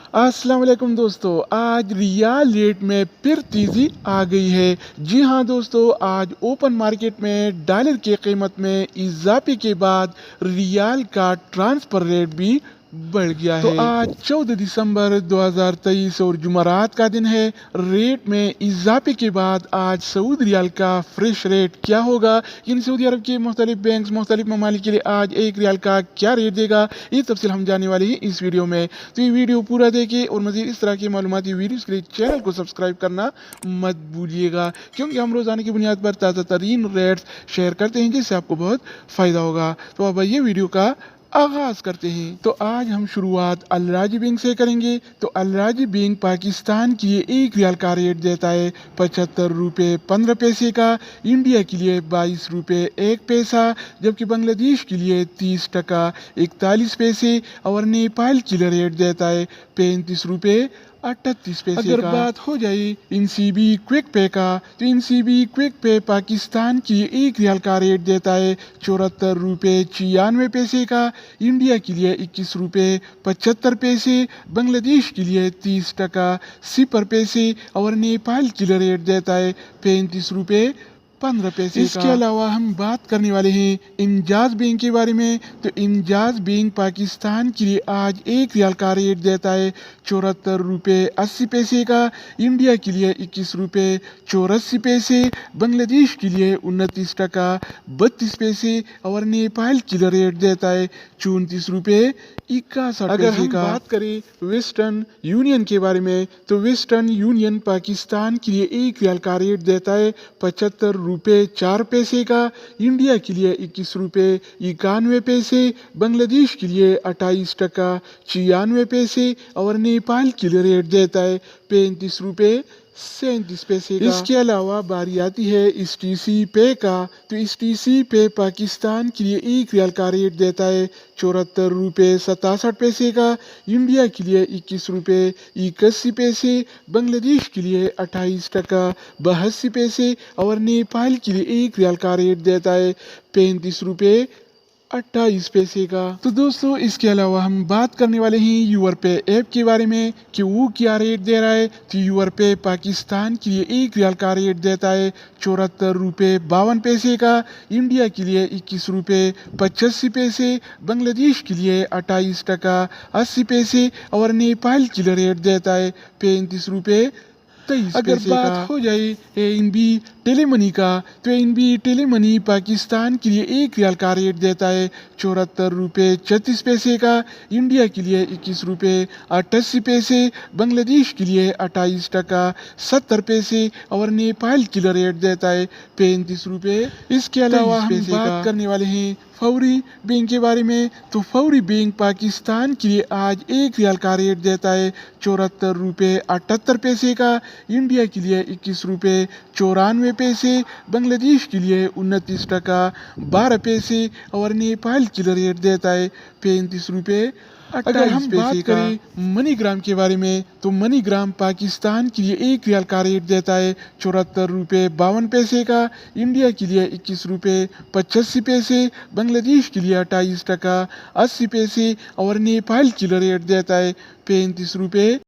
अस्सलाम वालेकुम दोस्तों, आज रियाल रेट में फिर तेज़ी आ गई है। जी हाँ दोस्तों, आज ओपन मार्केट में डॉलर की कीमत में इजाफे के बाद रियाल का ट्रांसफर रेट भी बढ़ गया है। तो आज 14 दिसंबर 2023 और जुमरात का दिन है। रेट में इजाफे के बाद आज सऊदी रियाल का फ्रेश रेट क्या होगा, इन सऊदी अरब के मुख्तलिफ बैंक मुख्तलिफ ममालिक के लिए आज एक रियाल का क्या रेट देगा, ये तफसील हम जाने वाले हैं इस वीडियो में। तो ये वीडियो पूरा देखिए और मज़ीद इस तरह की मालूमाती वीडियोस के लिए चैनल को सब्सक्राइब करना मत भूलिएगा, क्योंकि हम रोज़ाना की बुनियाद पर ताज़ा तरीन रेट्स शेयर करते हैं जिससे आपको बहुत फ़ायदा होगा। तो अब ये वीडियो का आगाज करते हैं। तो आज हम शुरुआत अल राजी बैंक से करेंगे। तो अल राजी बैंक पाकिस्तान के लिए एक रियाल का रेट देता है 75 रुपये 15 पैसे का, इंडिया के लिए 22 रुपये 1 पैसा, जबकि बांग्लादेश के लिए 30 टका 41 पैसे और नेपाल के लिए रेट देता है 35 रुपये 38 पैसे अगर का। बात हो जाए इनसीबी क्विक पे का, तो इनसीबी क्विक पे पाकिस्तान की एक रियाल का रेट देता है 74 रुपये 96 पैसे का, इंडिया के लिए 21 रुपये 75 पैसे, बांग्लादेश के लिए 30 टका 0 पैसे और नेपाल के लिए रेट देता है 35 रुपये 15 पैसे। इसके अलावा हम बात करने वाले हैं इंजाज बैंक के बारे में। तो इंजाज बैंक पाकिस्तान के लिए आज एक रियाल का रेट देता है 74 रुपये 80 पैसे का, इंडिया के लिए 21 रुपये 84 पैसे, बांग्लादेश के लिए 29 टका 32 पैसे और नेपाल के लिए रेट देता है 34 रुपये 61 अगर हम बात करें वेस्टर्न यूनियन के बारे में, तो वेस्टर्न यूनियन पाकिस्तान के लिए एक रियाल का रेट देता है 75 रुपये 4 पैसे का, इंडिया के लिए 21 रुपये 91 पैसे, बांग्लादेश के लिए 28 टका 96 पैसे और नेपाल के लिए रेट देता है 35 रुपये 37 पैसे का। इसके अलावा बारी आती है STC पे का। तो STC पे पाकिस्तान के लिए एक रियाल का रेट देता है 74 रुपये 67 पैसे का, इंडिया के लिए 21 रुपये 81 पैसे, बांग्लादेश के लिए 28 टका 82 पैसे और नेपाल के लिए एक रियाल का रेट देता है 35 रुपये 28 पैसे का। तो दोस्तों, इसके अलावा हम बात करने वाले हैं यूर पे ऐप के बारे में कि वो क्या रेट दे रहा है। तो यूर पे पाकिस्तान के लिए एक रियाल का रेट देता है 74 रुपये 52 पैसे का, इंडिया के लिए 21 रुपये 85 पैसे, बांग्लादेश के लिए 28 टका 80 पैसे और नेपाल के लिए रेट देता है 35 रुपये 23 अगर बात हो जाए ANB टेलीमनी का, तो ANB टेलीमनी पाकिस्तान के लिए एक रियाल का रेट देता है 74 रुपये 36 पैसे का, इंडिया के लिए 21 रुपये 88 पैसे, बांग्लादेश के लिए 28 टका 70 पैसे और नेपाल के लिए रेट देता है 35 रुपये। इसके अलावा हम बात करने वाले हैं फौरी बैंक के बारे में। तो फौरी बैंक पाकिस्तान के लिए आज एक रियाल का रेट देता है 74 रुपये 78 पैसे का, इंडिया के लिए 21 रुपये 94 पैसे, बांग्लादेश के लिए 29 टका 12 पैसे और नेपाल के लिए रेट देता है 35 रुपये 28 हम बात करें मनीग्राम के बारे में, तो मनीग्राम पाकिस्तान के लिए एक रियाल का रेट देता है 74 रुपये 52 पैसे का, इंडिया के लिए 21 रुपये 85 पैसे, बांग्लादेश के लिए 28 टका 80 पैसे और नेपाल के लिए रेट देता है 35 रुपये